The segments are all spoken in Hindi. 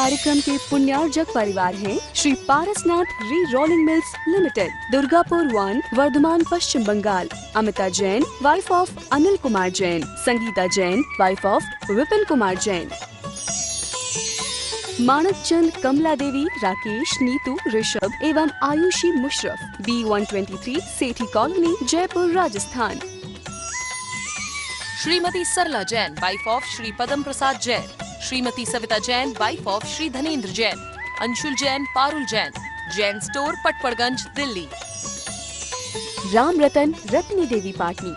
कार्यक्रम के पुण्यार्जक परिवार हैं Shri Parasnath re rolling mills limited, Durgapur 1, Bardhaman, Paschim Bangal. Amita Jain, wife of Anil Kumar Jain. Sangeeta Jain, wife of Vipin Kumar Jain. Manak Chand, Kamla Devi, Rakesh, Neetu, Rishabh एवं Ayushi Musharraf, B123, Sethi colony, Jaipur, Rajasthan. Shrimati Sarla Jain, wife of Shri Padam Prasad Jain. Shrimati Savita Jain, wife of Shri Dhanendra Jain. Anshul Jain, Parul Jain, Jain store, Patparganj, Delhi. Ram Ratan, Ratni देवी पाटनी।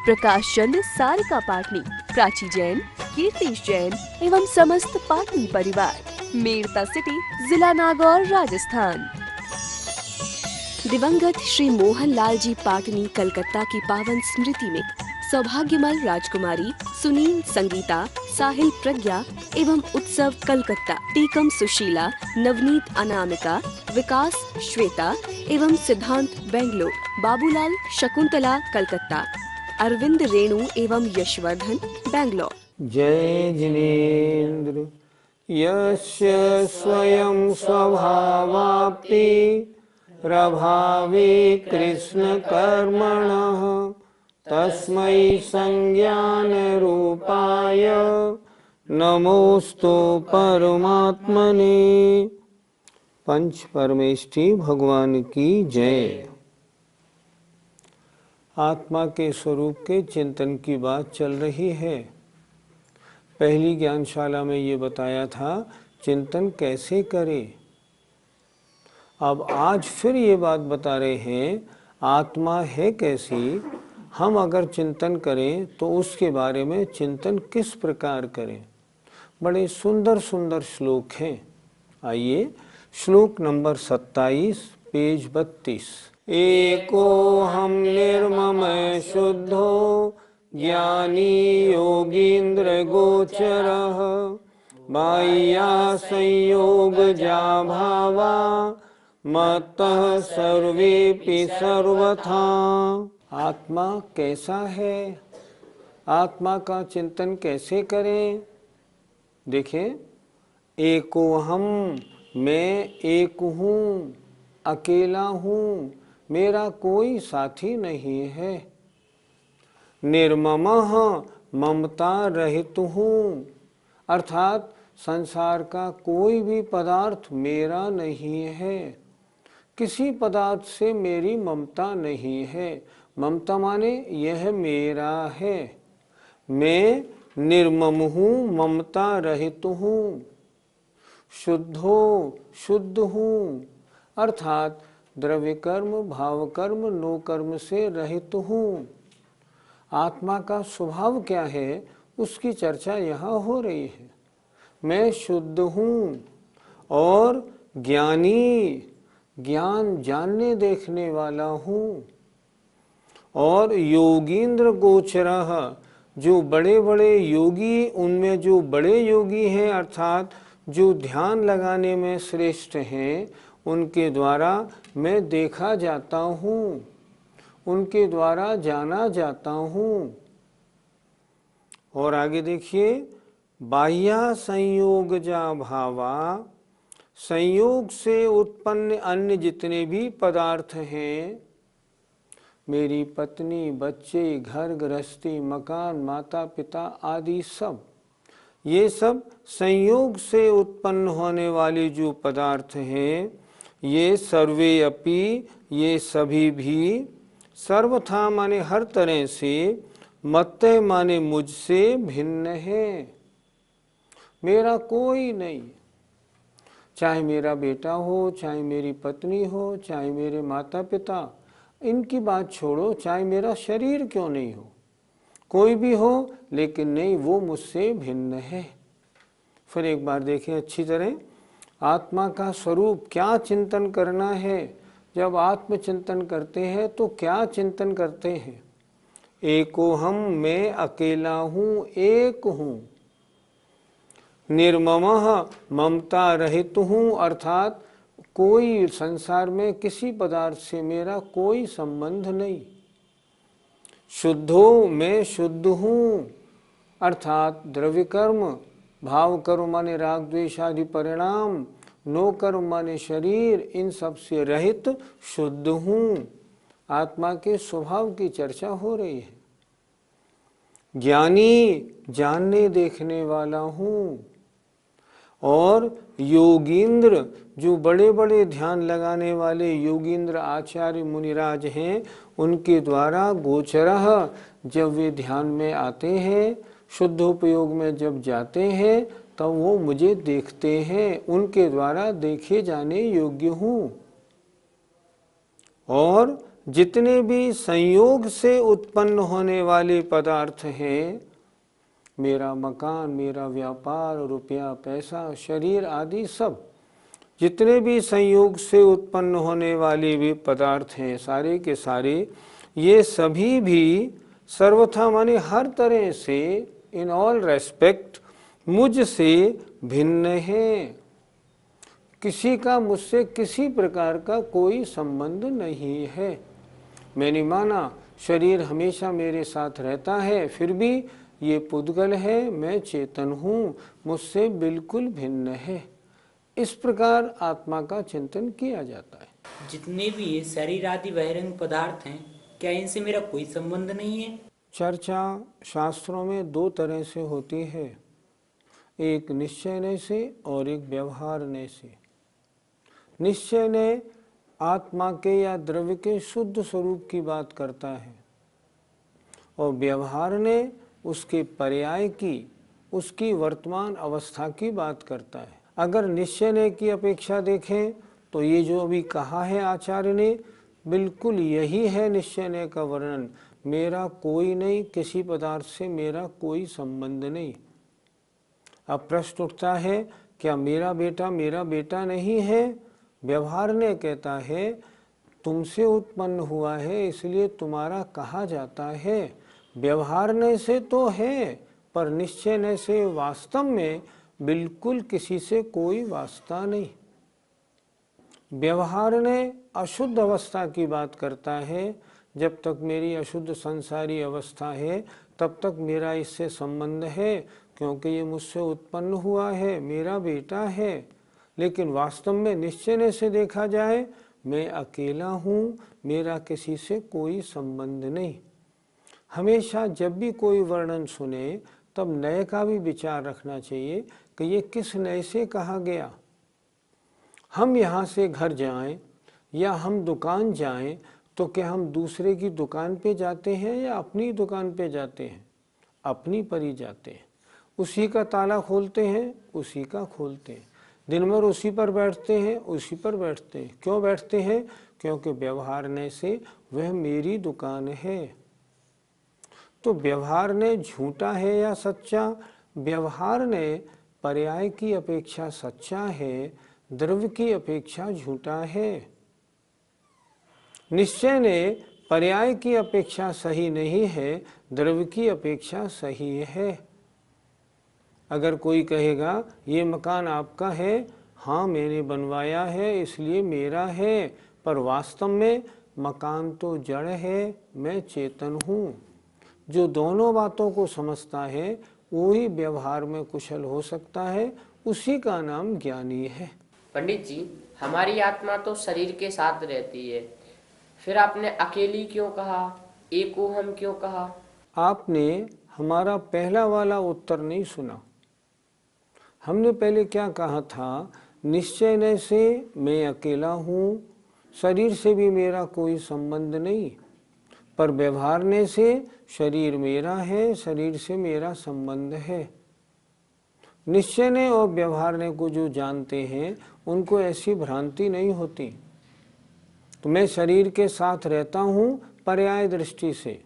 प्रकाश चंद, सारिका पाटनी। प्राची जैन, कीर्तिश जैन एवं समस्त पाटनी परिवार। मेड़ता सिटी, जिला नागौर, राजस्थान। दिवंगत श्री मोहन लाल जी पाटनी कलकत्ता की पावन स्मृति में सौभाग्यमल राजकुमारी सुनील, संगीता, साहिल, प्रज्ञा एवं उत्सव कलकत्ता, टीकम सुशीला, नवनीत, अनामिका, विकास, श्वेता एवं सिद्धांत बेंगलोर, बाबूलाल, शकुंतला कलकत्ता, अरविंद, रेणु एवं यशवर्धन बेंगलोर। जय जिनेन्द्र यस्य स्वयं स्वभावाप्ति प्रभावे कृष्ण कर्मणः तस्मै संज्ञान रूपाय नमोस्तु परमात्मने। पंच परमेष्ठी भगवान की जय। आत्मा के स्वरूप के चिंतन की बात चल रही है। पहली ज्ञानशाला में ये बताया था चिंतन कैसे करें। अब आज फिर ये बात बता रहे हैं आत्मा है कैसी, हम अगर चिंतन करें तो उसके बारे में चिंतन किस प्रकार करें। बड़े सुंदर सुंदर श्लोक हैं। आइए श्लोक नंबर 27, पेज 32। एको हम निर्मम शुद्धो ज्ञानी योगींद्र गोचरः बाह्या संयोगजा भावा मत्तः सर्वेपि सर्वथा। आत्मा कैसा है, आत्मा का चिंतन कैसे करें। देखें, एको हम, मैं एक हूँ, अकेला हूँ, मेरा कोई साथी नहीं है। निर्ममः, ममता रहित हूँ, अर्थात संसार का कोई भी पदार्थ मेरा नहीं है। किसी पदार्थ से मेरी ममता नहीं है। ममता माने यह मेरा है। मैं निर्मम हूँ, ममता रहित हूँ। शुद्धो, शुद्ध हूँ, अर्थात द्रव्य कर्म, भाव कर्म, नो कर्म से रहित हूँ। आत्मा का स्वभाव क्या है उसकी चर्चा यहाँ हो रही है। मैं शुद्ध हूँ और ज्ञानी, ज्ञान जानने देखने वाला हूँ। और योगींद्र गोचरः, जो बड़े बड़े योगी, उनमें जो बड़े योगी हैं अर्थात जो ध्यान लगाने में श्रेष्ठ हैं, उनके द्वारा मैं देखा जाता हूँ, उनके द्वारा जाना जाता हूँ। और आगे देखिए, बाह्या संयोगजा भावा, संयोग से उत्पन्न अन्य जितने भी पदार्थ हैं, मेरी पत्नी, बच्चे, घर गृहस्थी, मकान, माता पिता आदि सब, ये सब संयोग से उत्पन्न होने वाले जो पदार्थ हैं, ये सर्वे अपि, ये सभी भी, सर्वथा माने हर तरह से, मत्तः माने मुझसे भिन्न है। मेरा कोई नहीं, चाहे मेरा बेटा हो, चाहे मेरी पत्नी हो, चाहे मेरे माता पिता, इनकी बात छोड़ो, चाहे मेरा शरीर क्यों नहीं हो, कोई भी हो, लेकिन नहीं, वो मुझसे भिन्न है। फिर एक बार देखें अच्छी तरह, आत्मा का स्वरूप क्या चिंतन करना है। जब आत्मचिंतन करते हैं तो क्या चिंतन करते हैं। एको हम, मैं अकेला हूँ, एक हूँ। निर्ममः, ममता रहित हूँ, अर्थात कोई संसार में किसी पदार्थ से मेरा कोई संबंध नहीं। शुद्धो, मैं शुद्ध हूँ, अर्थात द्रव्य कर्म, भाव कर्म माने राग द्वेष आदि परिणाम, नो कर्म माने शरीर, इन सब से रहित शुद्ध हूँ। आत्मा के स्वभाव की चर्चा हो रही है। ज्ञानी जानने देखने वाला हूँ। और योगींद्र, जो बड़े बड़े ध्यान लगाने वाले योगींद्र आचार्य मुनिराज हैं, उनके द्वारा गोचरः, जब वे ध्यान में आते हैं, शुद्ध उपयोग में जब जाते हैं, तब वो मुझे देखते हैं, उनके द्वारा देखे जाने योग्य हूँ। और जितने भी संयोग से उत्पन्न होने वाले पदार्थ हैं, मेरा मकान, मेरा व्यापार, रुपया पैसा, शरीर आदि सब, जितने भी संयोग से उत्पन्न होने वाले भी पदार्थ हैं, सारे के सारे, ये सभी भी सर्वथा माने हर तरह से, इन ऑल रेस्पेक्ट, मुझसे भिन्न हैं। किसी का मुझसे किसी प्रकार का कोई संबंध नहीं है। मैंने माना शरीर हमेशा मेरे साथ रहता है, फिर भी ये पुद्गल है, मैं चेतन हूँ, मुझसे बिल्कुल भिन्न है। इस प्रकार आत्मा का चिंतन किया जाता है। जितने भी ये शरीर आदि बहिरंग पदार्थ हैं, क्या इनसे मेरा कोई संबंध नहीं है? चर्चा शास्त्रों में दो तरह से होती है, एक निश्चय से और एक व्यवहार से। निश्चय ने आत्मा के या द्रव्य के शुद्ध स्वरूप की बात करता है, और व्यवहार ने उसके पर्याय की, उसकी वर्तमान अवस्था की बात करता है। अगर निश्चय की अपेक्षा देखें तो ये जो अभी कहा है आचार्य ने, बिल्कुल यही है निश्चय का वर्णन। मेरा कोई नहीं, किसी पदार्थ से मेरा कोई संबंध नहीं। अब प्रश्न उठता है, क्या मेरा बेटा नहीं है? व्यवहार ने कहता है, तुमसे उत्पन्न हुआ है इसलिए तुम्हारा कहा जाता है। व्यवहार से तो है, पर निश्चय से वास्तव में बिल्कुल किसी से कोई वास्ता नहीं। व्यवहार ने अशुद्ध अवस्था की बात करता है, जब तक मेरी अशुद्ध संसारी अवस्था है तब तक मेरा इससे संबंध है, क्योंकि ये मुझसे उत्पन्न हुआ है, मेरा बेटा है। लेकिन वास्तव में निश्चय से देखा जाए, मैं अकेला हूँ, मेरा किसी से कोई संबंध नहीं। हमेशा जब भी कोई वर्णन सुने तब नए का भी विचार रखना चाहिए कि ये किस नए से कहा गया। हम यहाँ से घर जाएं या हम दुकान जाएं तो क्या हम दूसरे की दुकान पे जाते हैं या अपनी दुकान पे जाते हैं? अपनी पर ही जाते हैं। उसी का ताला खोलते हैं, उसी का खोलते हैं, दिन भर उसी पर बैठते हैं, उसी पर बैठते हैं। क्यों बैठते हैं? क्योंकि व्यवहार से वह मेरी दुकान है। तो व्यवहार ने झूठा है या सच्चा? व्यवहार ने पर्याय की अपेक्षा सच्चा है, द्रव्य की अपेक्षा झूठा है। निश्चय ने पर्याय की अपेक्षा सही नहीं है, द्रव्य की अपेक्षा सही है। अगर कोई कहेगा ये मकान आपका है, हाँ मैंने बनवाया है इसलिए मेरा है, पर वास्तव में मकान तो जड़ है, मैं चेतन हूँ। जो दोनों बातों को समझता है वही व्यवहार में कुशल हो सकता है, उसी का नाम ज्ञानी है। पंडित जी, हमारी आत्मा तो शरीर के साथ रहती है, फिर आपने अकेली क्यों कहा, एको हम क्यों कहा? आपने हमारा पहला वाला उत्तर नहीं सुना। हमने पहले क्या कहा था? निश्चय से मैं अकेला हूँ, शरीर से भी मेरा कोई संबंध नहीं, पर व्यवहार से शरीर मेरा है, शरीर से मेरा संबंध है। निश्चय ने और व्यवहार ने को जो जानते हैं उनको ऐसी भ्रांति नहीं होती। तो मैं शरीर के साथ रहता हूँ पर्याय दृष्टि से,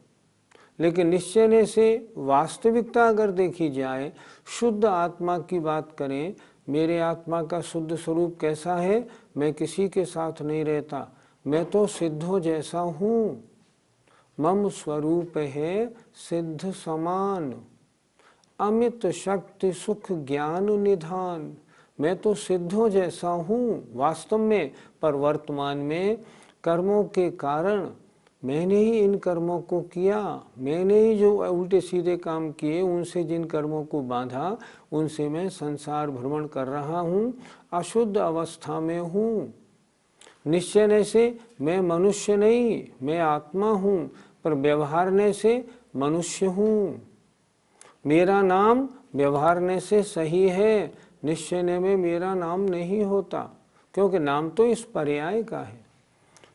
लेकिन निश्चय से वास्तविकता अगर देखी जाए, शुद्ध आत्मा की बात करें, मेरे आत्मा का शुद्ध स्वरूप कैसा है? मैं किसी के साथ नहीं रहता, मैं तो सिद्धों जैसा हूँ। मम स्वरूप है सिद्ध समान, अमित शक्ति सुख ज्ञान निधान। मैं तो सिद्धों जैसा हूँ वास्तव में, पर वर्तमान में कर्मों के कारण मैंने ही इन कर्मों को किया, मैंने ही जो उल्टे सीधे काम किए, उनसे जिन कर्मों को बांधा, उनसे मैं संसार भ्रमण कर रहा हूँ, अशुद्ध अवस्था में हूँ। निश्चय से मैं मनुष्य नहीं, मैं आत्मा हूँ, पर व्यवहारने से मनुष्य हूँ। मेरा नाम व्यवहारने से सही है, निश्चय में मेरा नाम नहीं होता, क्योंकि नाम तो इस पर्याय का है।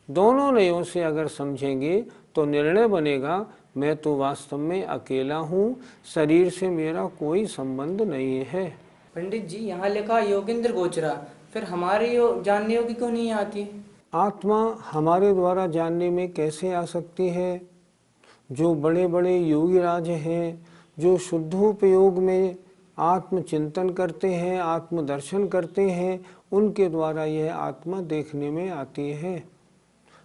दोनों नयों से अगर समझेंगे तो निर्णय बनेगा मैं तो वास्तव में अकेला हूँ, शरीर से मेरा कोई संबंध नहीं है। पंडित जी, यहाँ लिखा योगेंद्र गोचरा, फिर हमारे जानने योग्य क्यों नहीं आती? आत्मा हमारे द्वारा जानने में कैसे आ सकती है? जो बड़े बड़े योगी राज हैं, जो शुद्धोपयोग में आत्मचिंतन करते हैं, आत्मदर्शन करते हैं, उनके द्वारा यह आत्मा देखने में आती है,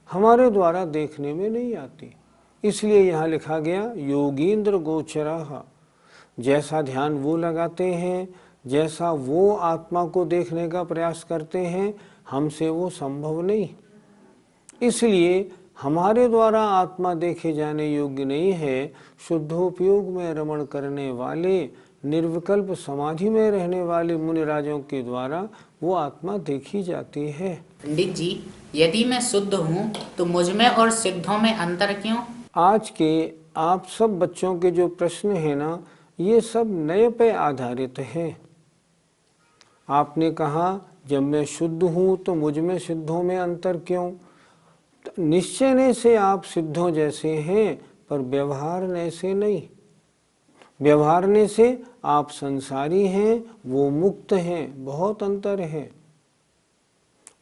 हमारे द्वारा देखने में नहीं आती। इसलिए यहाँ लिखा गया योगींद्र गोचरः। जैसा ध्यान वो लगाते हैं, जैसा वो आत्मा को देखने का प्रयास करते हैं, हमसे वो संभव नहीं। इसलिए हमारे द्वारा आत्मा देखे जाने योग्य नहीं है। शुद्धोपयोग में रमण करने वाले, निर्विकल्प समाधि में रहने वाले मुनिराजों के द्वारा वो आत्मा देखी जाती है। पंडित जी, यदि मैं शुद्ध हूँ तो मुझमें और सिद्धों में अंतर क्यों? आज के आप सब बच्चों के जो प्रश्न हैं ना, ये सब नए पे आधारित हैं। आपने कहा जब मैं शुद्ध हूँ तो मुझ में सिद्धों में अंतर क्यों? निश्चय से आप सिद्धों जैसे हैं, पर व्यवहारने से नहीं। व्यवहारने से आप संसारी हैं, वो मुक्त हैं, बहुत अंतर है।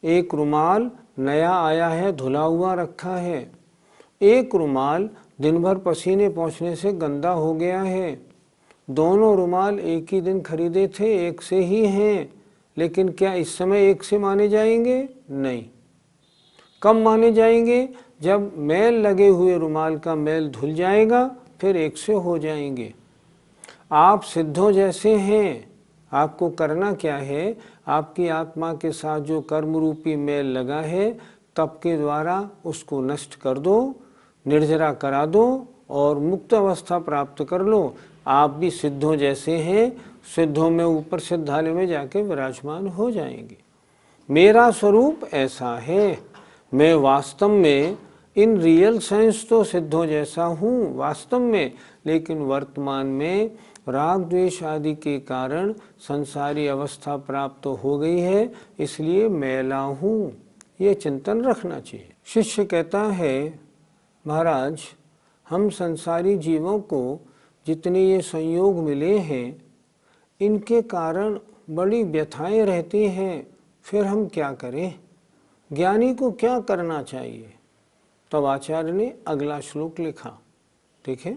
एक रुमाल नया आया है, धुला हुआ रखा है, एक रुमाल दिन भर पसीने पहुँचने से गंदा हो गया है। दोनों रुमाल एक ही दिन खरीदे थे, एक से ही हैं, लेकिन क्या इस समय एक से माने जाएंगे? नहीं। कब माने जाएंगे? जब मैल लगे हुए रुमाल का मैल धुल जाएगा, फिर एक से हो जाएंगे। आप सिद्धों जैसे हैं, आपको करना क्या है? आपकी आत्मा के साथ जो कर्म रूपी मैल लगा है, तप के द्वारा उसको नष्ट कर दो, निर्जरा करा दो और मुक्त अवस्था प्राप्त कर लो। आप भी सिद्धों जैसे हैं, सिद्धों में ऊपर सिद्धालय में जाके विराजमान हो जाएंगे। मेरा स्वरूप ऐसा है, मैं वास्तव में इन रियल सेंस तो सिद्धों जैसा हूँ वास्तव में, लेकिन वर्तमान में राग द्वेष आदि के कारण संसारी अवस्था प्राप्त हो गई है, इसलिए मैला हूँ। ये चिंतन रखना चाहिए। शिष्य कहता है, महाराज हम संसारी जीवों को जितने ये संयोग मिले हैं, इनके कारण बड़ी व्यथाएं रहती हैं, फिर हम क्या करें? ज्ञानी को क्या करना चाहिए? तब आचार्य ने अगला श्लोक लिखा, देखें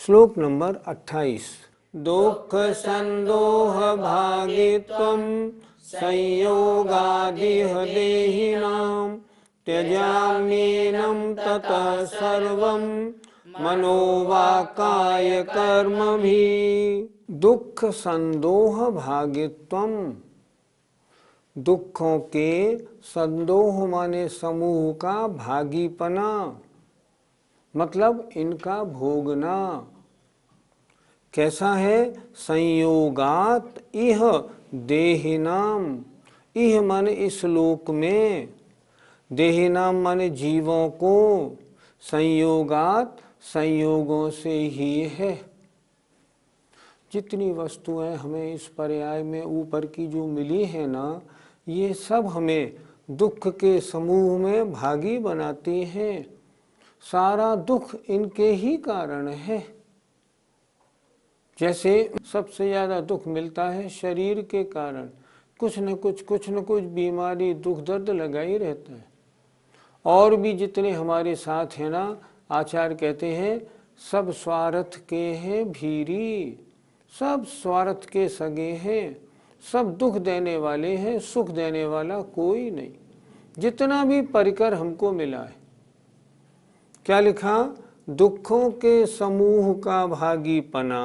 श्लोक नंबर 28। दुख संदोह भागित्वं संयोगादिह देहिनां त्यजाम्येनं ततः सर्वं मनोवाकाय कर्म भी। दुख संदोह भागित्वम, दुखों के संदोह माने समूह का भागीपना, मतलब इनका भोगना। कैसा है? संयोगात इह देहिनाम, इह माने इस लोक में, देहिनाम माने जीवों को, संयोगात संयोगों से ही है। जितनी वस्तुएं हमें इस पर्याय में ऊपर की जो मिली है ना, ये सब हमें दुख के समूह में भागी बनाती हैं। सारा दुख इनके ही कारण है। जैसे सबसे ज़्यादा दुख मिलता है शरीर के कारण, कुछ न कुछ बीमारी दुख दर्द लगा ही रहता है। और भी जितने हमारे साथ हैं ना, आचार्य कहते हैं सब स्वार्थ के हैं भीरी, सब स्वार्थ के सगे हैं, सब दुख देने वाले हैं, सुख देने वाला कोई नहीं। जितना भी परिकर हमको मिला है, क्या लिखा? दुखों के समूह का भागीपना,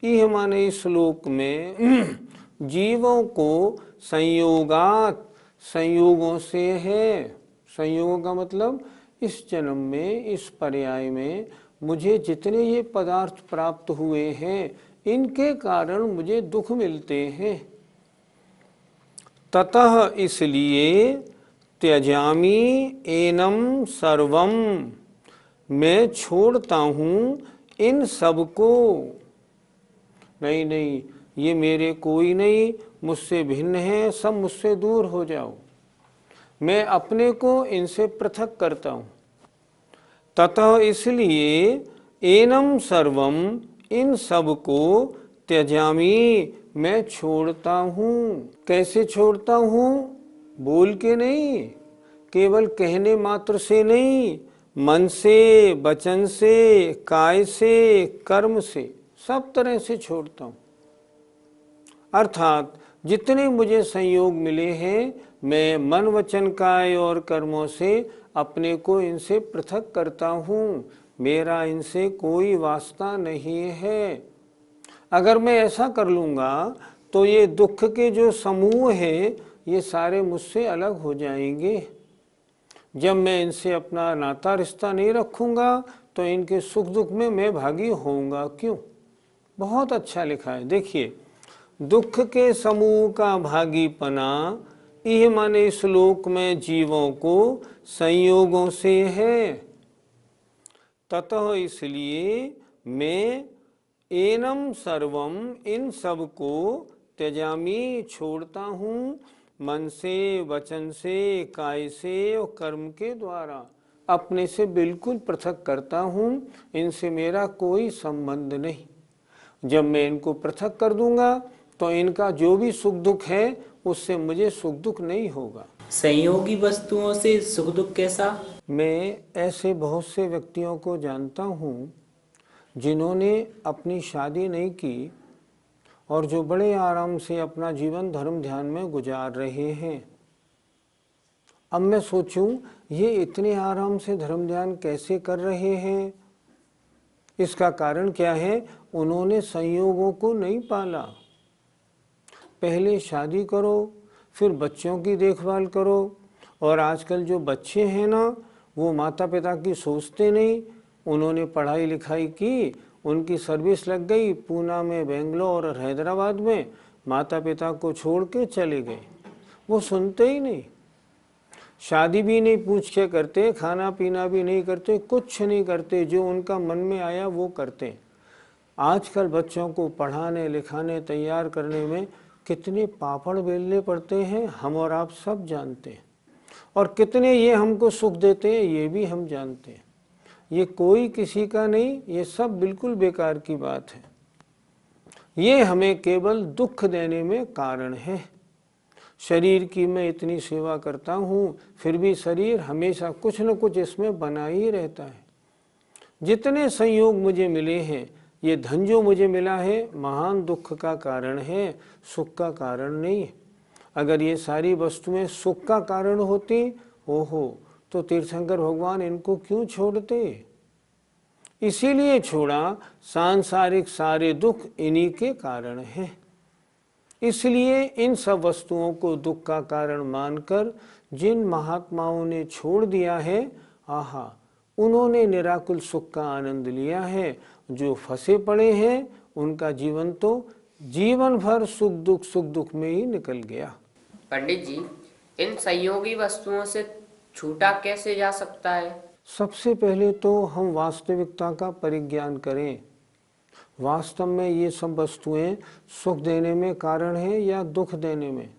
यह माने इस श्लोक में जीवों को संयोगात, संयोगों से है। संयोग का मतलब इस जन्म में, इस पर्याय में मुझे जितने ये पदार्थ प्राप्त हुए हैं, इनके कारण मुझे दुख मिलते हैं। ततः इसलिए त्यजामि एनम सर्वम, मैं छोड़ता हूँ इन सब को। नहीं नहीं, ये मेरे कोई नहीं, मुझसे भिन्न है, सब मुझसे दूर हो जाओ। मैं अपने को इनसे पृथक करता हूँ। ततः इसलिए एनम सर्वम, इन सब को त्यजामि, मैं छोड़ता हूँ। कैसे छोड़ता हूँ? बोल के नहीं, केवल कहने मात्र से नहीं, मन से, वचन से, काय से, कर्म से, सब तरह से छोड़ता हूँ। अर्थात जितने मुझे संयोग मिले हैं, मैं मन, वचन, काय और कर्मों से अपने को इनसे पृथक करता हूँ। मेरा इनसे कोई वास्ता नहीं है। अगर मैं ऐसा कर लूँगा तो ये दुख के जो समूह हैं, ये सारे मुझसे अलग हो जाएंगे। जब मैं इनसे अपना नाता रिश्ता नहीं रखूँगा तो इनके सुख दुख में मैं भागी होऊंगा क्यों? बहुत अच्छा लिखा है, देखिए। दुख के समूह का भागीपना, यह माने श्लोक में जीवों को संयोगों से है। ततः इसलिए मैं एनम सर्वम, इन सब को त्यजामि, छोड़ता हूँ, मन से, वचन से, काय से और कर्म के द्वारा अपने से बिल्कुल पृथक करता हूँ। इनसे मेरा कोई संबंध नहीं। जब मैं इनको पृथक कर दूंगा तो इनका जो भी सुख दुख है उससे मुझे सुख दुख नहीं होगा। संयोगी वस्तुओं से सुख दुख कैसा? मैं ऐसे बहुत से व्यक्तियों को जानता हूँ जिन्होंने अपनी शादी नहीं की और जो बड़े आराम से अपना जीवन धर्म ध्यान में गुजार रहे हैं। अब मैं सोचूं, ये इतने आराम से धर्म ध्यान कैसे कर रहे हैं? इसका कारण क्या है? उन्होंने संयोगों को नहीं पाला। पहले शादी करो, फिर बच्चों की देखभाल करो। और आजकल जो बच्चे हैं ना, वो माता पिता की सोचते नहीं। उन्होंने पढ़ाई लिखाई की, उनकी सर्विस लग गई पूना में, बेंगलोर और हैदराबाद में, माता पिता को छोड़ के चले गए। वो सुनते ही नहीं, शादी भी नहीं पूछ के करते, खाना पीना भी नहीं करते, कुछ नहीं करते, जो उनका मन में आया वो करते। आजकल बच्चों को पढ़ाने लिखाने तैयार करने में कितने पापड़ बेलने पड़ते हैं, हम और आप सब जानते हैं। और कितने ये हमको सुख देते हैं, ये भी हम जानते हैं। ये कोई किसी का नहीं, ये सब बिल्कुल बेकार की बात है। ये हमें केवल दुख देने में कारण है। शरीर की मैं इतनी सेवा करता हूँ, फिर भी शरीर हमेशा कुछ न कुछ इसमें बना ही रहता है। जितने संयोग मुझे मिले हैं, ये धन जो मुझे मिला है महान दुख का कारण है, सुख का कारण नहीं। अगर ये सारी वस्तुएं सुख का कारण होती, ओहो, तो तीर्थंकर भगवान इनको क्यों छोड़ते? इसीलिए छोड़ा, सांसारिक सारे दुख इन्हीं के कारण हैं। इसलिए इन सब वस्तुओं को दुख का कारण मानकर जिन महात्माओं ने छोड़ दिया है, आहा, उन्होंने निराकुल सुख का आनंद लिया है। जो फंसे पड़े हैं उनका जीवन तो जीवन भर सुख दुख में ही निकल गया। पंडित जी, इन संयोगी वस्तुओं से छूटा कैसे जा सकता है? सबसे पहले तो हम वास्तविकता का परिज्ञान करें। वास्तव में ये सब वस्तुएं सुख देने में कारण है या दुख देने में?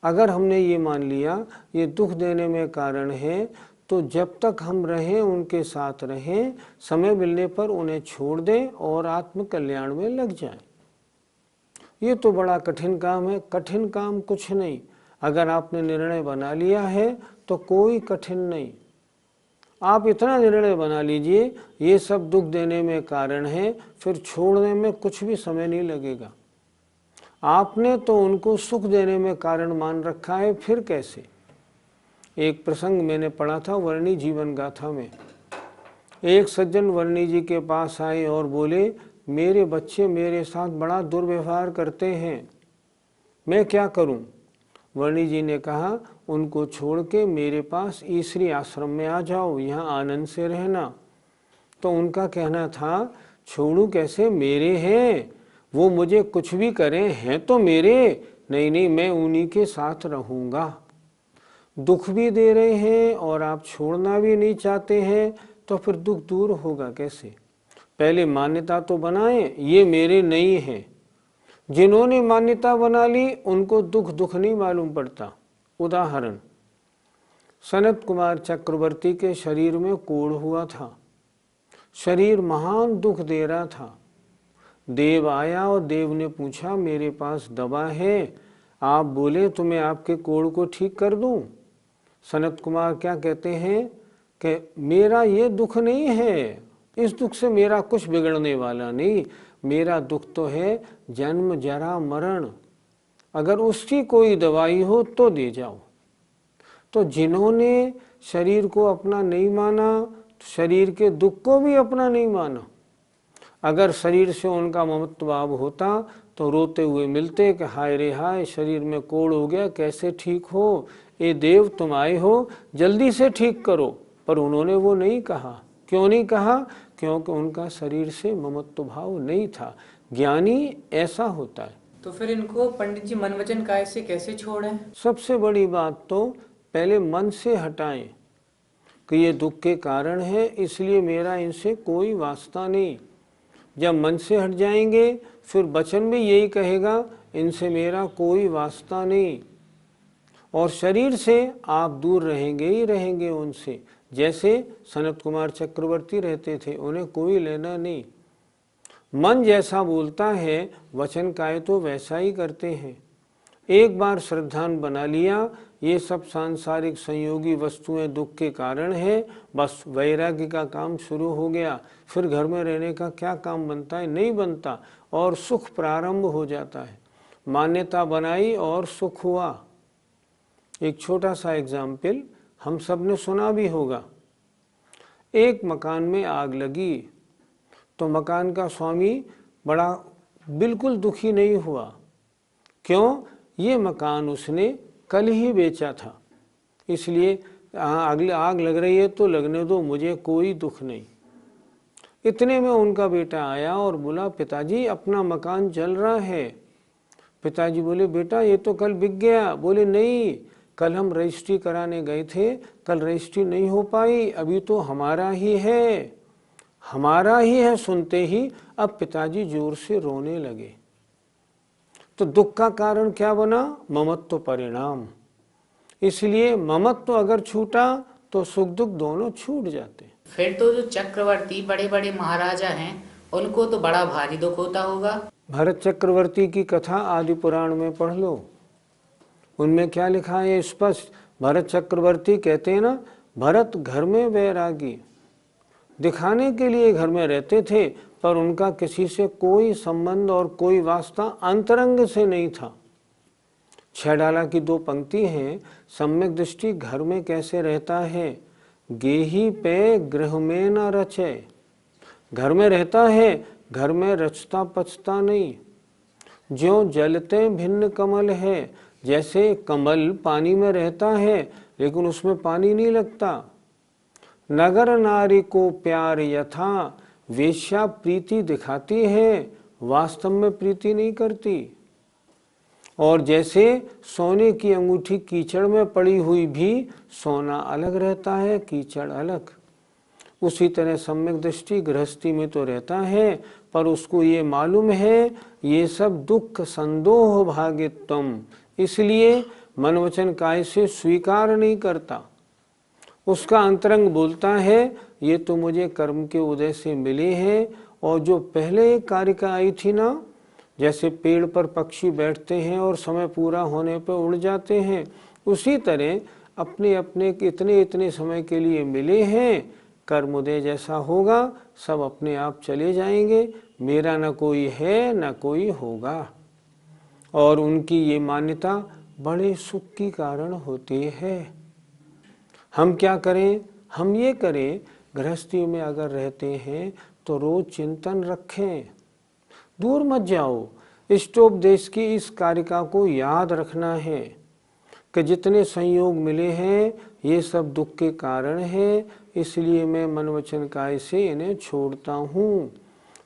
अगर हमने ये मान लिया ये दुख देने में कारण है, तो जब तक हम रहें उनके साथ रहें, समय मिलने पर उन्हें छोड़ दें और आत्म कल्याण में लग जाएं। ये तो बड़ा कठिन काम है। कठिन काम कुछ नहीं, अगर आपने निर्णय बना लिया है तो कोई कठिन नहीं। आप इतना निर्णय बना लीजिए ये सब दुख देने में कारण है, फिर छोड़ने में कुछ भी समय नहीं लगेगा। आपने तो उनको सुख देने में कारण मान रखा है, फिर कैसे? एक प्रसंग मैंने पढ़ा था वर्णी जीवन गाथा में। एक सज्जन वर्णी जी के पास आए और बोले, मेरे बच्चे मेरे साथ बड़ा दुर्व्यवहार करते हैं, मैं क्या करूं? वर्णी जी ने कहा उनको छोड़ के मेरे पास ईश्वरी आश्रम में आ जाओ, यहाँ आनंद से रहना। तो उनका कहना था छोड़ू कैसे, मेरे हैं, वो मुझे कुछ भी करें, हैं तो मेरे, नहीं नहीं मैं उन्हीं के साथ रहूँगा। दुख भी दे रहे हैं और आप छोड़ना भी नहीं चाहते हैं, तो फिर दुख दूर होगा कैसे? पहले मान्यता तो बनाएं, ये मेरे नहीं हैं। जिन्होंने मान्यता बना ली उनको दुख दुख नहीं मालूम पड़ता। उदाहरण, सनत कुमार चक्रवर्ती के शरीर में कोढ़ हुआ था, शरीर महान दुख दे रहा था। देव आया और देव ने पूछा मेरे पास दवा है, आप बोले तो मैं आपके कोढ़ को ठीक कर दूं। सनत कुमार क्या कहते हैं कि मेरा ये दुख नहीं है, इस दुख से मेरा कुछ बिगड़ने वाला नहीं, मेरा दुख तो है जन्म जरा मरण, अगर उसकी कोई दवाई हो तो दे जाओ। तो जिन्होंने शरीर को अपना नहीं माना, शरीर के दुख को भी अपना नहीं माना। अगर शरीर से उनका ममत्व भाव होता तो रोते हुए मिलते कि हाय रे हाय, शरीर में कोढ़ हो गया, कैसे ठीक हो, ये देव तुम आए हो, जल्दी से ठीक करो। पर उन्होंने वो नहीं कहा। क्यों नहीं कहा? क्योंकि उनका शरीर से ममत्व भाव नहीं था। ज्ञानी ऐसा होता है। तो फिर इनको पंडित जी मन वचन काय से कैसे छोड़ें? सबसे बड़ी बात तो पहले मन से हटाएं कि ये दुख के कारण है, इसलिए मेरा इनसे कोई वास्ता नहीं। जब मन से हट जाएंगे फिर वचन भी यही कहेगा इनसे मेरा कोई वास्ता नहीं। और शरीर से आप दूर रहेंगे ही रहेंगे उनसे, जैसे सनत कुमार चक्रवर्ती रहते थे, उन्हें कोई लेना नहीं। मन जैसा बोलता है वचन काय तो वैसा ही करते हैं। एक बार श्रद्धान बना लिया ये सब सांसारिक संयोगी वस्तुएं दुख के कारण है, बस वैराग्य का काम शुरू हो गया। फिर घर में रहने का क्या काम बनता है? नहीं बनता, और सुख प्रारंभ हो जाता है। मान्यता बनाई और सुख हुआ। एक छोटा सा एग्जाम्पल हम सब ने सुना भी होगा। एक मकान में आग लगी तो मकान का स्वामी बड़ा बिल्कुल दुखी नहीं हुआ। क्यों? ये मकान उसने कल ही बेचा था, इसलिए अगले आग लग रही है तो लगने दो, मुझे कोई दुख नहीं। इतने में उनका बेटा आया और बोला पिताजी अपना मकान जल रहा है। पिताजी बोले बेटा ये तो कल बिक गया। बोले नहीं, कल हम रजिस्ट्री कराने गए थे, कल रजिस्ट्री नहीं हो पाई, अभी तो हमारा ही है, हमारा ही है। सुनते ही अब पिताजी जोर से रोने लगे। तो दुख का कारण क्या बना? ममत्व परिणाम। इसलिए ममत्व अगर छूटा तो सुख दुख दोनों छूट जाते। फिर तो जो चक्रवर्ती बड़े बड़े महाराजा हैं उनको तो बड़ा भारी दुख होता होगा। भरत चक्रवर्ती की कथा आदि पुराण में पढ़ लो, उनमें क्या लिखा है स्पष्ट। भरत चक्रवर्ती कहते हैं ना, भरत घर में वैरागी, दिखाने के लिए घर में रहते थे, पर उनका किसी से कोई संबंध और कोई वास्ता अंतरंग से नहीं था। छेडाला की 2 पंक्ति हैं, सम्यक दृष्टि घर में कैसे रहता है, गेही पे गृह में न रचे। घर में रहता है, घर में रचता पचता नहीं। ज्यों जलते भिन्न कमल है, जैसे कमल पानी में रहता है लेकिन उसमें पानी नहीं लगता। नगर नारी को प्यार यथा, वेश्या प्रीति दिखाती है, वास्तव में प्रीति नहीं करती। और जैसे सोने की अंगूठी कीचड़ में पड़ी हुई भी सोना अलग रहता है, कीचड़ अलग, उसी तरह सम्यक दृष्टि गृहस्थी में तो रहता है, पर उसको ये मालूम है ये सब दुख संदोह भागित्वम, इसलिए मन वचन काय से स्वीकार नहीं करता। उसका अंतरंग बोलता है ये तो मुझे कर्म के उदय से मिले हैं। और जो पहले एक कारिका आई थी ना, जैसे पेड़ पर पक्षी बैठते हैं और समय पूरा होने पर उड़ जाते हैं, उसी तरह अपने अपने इतने इतने समय के लिए मिले हैं, कर्म उदय जैसा होगा सब अपने आप चले जाएंगे, मेरा न कोई है न कोई होगा। और उनकी ये मान्यता बड़े सुख की कारण होती है। हम क्या करें? हम ये करें, गृहस्थी में अगर रहते हैं तो रोज चिंतन रखें, दूर मत जाओ। इष्टोपदेश की इस कारिका को याद रखना है। कि जितने संयोग मिले हैं ये सब दुख के कारण है, इसलिए मैं मन वचन काय से इन्हें छोड़ता हूँ।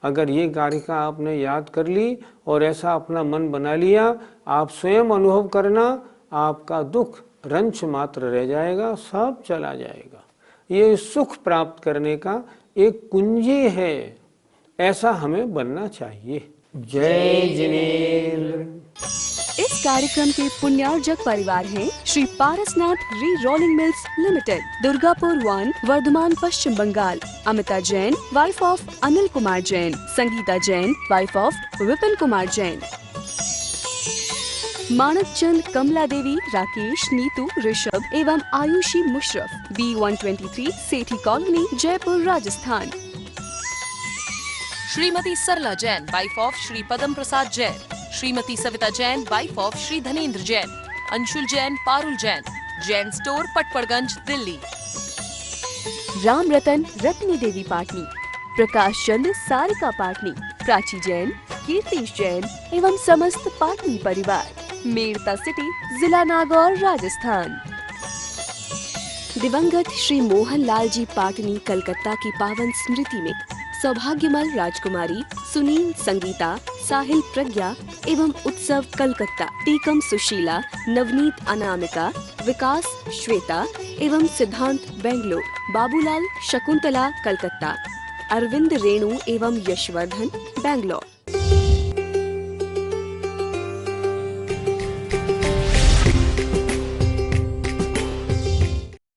अगर ये कारिका आपने याद कर ली और ऐसा अपना मन बना लिया, आप स्वयं अनुभव करना, आपका दुख रंच मात्र रह जाएगा, सब चला जाएगा। ये सुख प्राप्त करने का एक कुंजी है, ऐसा हमें बनना चाहिए। जय जिनेन्द्र। इस कार्यक्रम के पुण्यार्जक परिवार हैं Shri Parasnath re rolling mills limited, Durgapur 1, Bardhaman, Paschim Bangal. Amita Jain, wife of Anil Kumar Jain. Sangeeta Jain, wife of Vipin Kumar Jain. Manak Chand, Kamla Devi, Rakesh, Neetu, Rishabh एवं Ayushi Musharraf, B123, Sethi colony, Jaipur, Rajasthan. Shrimati Sarla Jain, wife of Shri Padam Prasad Jain. Shrimati Savita Jain, wife of Shri Dhanendra Jain. Anshul Jain, Parul Jain, Jain store, Patparganj, Delhi. Ram Ratan, Ratni देवी पाटनी। प्रकाश चंद, सारिका पाटनी। प्राची जैन, कीर्तिश जैन एवं समस्त पाटनी परिवार, मेड़ता सिटी, जिला नागौर, राजस्थान। दिवंगत श्री मोहन लाल जी पाटनी कलकत्ता की पावन स्मृति में सौभाग्यमल राजकुमारी, सुनील संगीता, साहिल प्रज्ञा एवं उत्सव कलकत्ता, टीकम सुशीला, नवनीत अनामिका, विकास श्वेता एवं सिद्धांत बेंगलोर, बाबूलाल शकुंतला कलकत्ता, अरविंद रेणु एवं यशवर्धन बेंगलोर।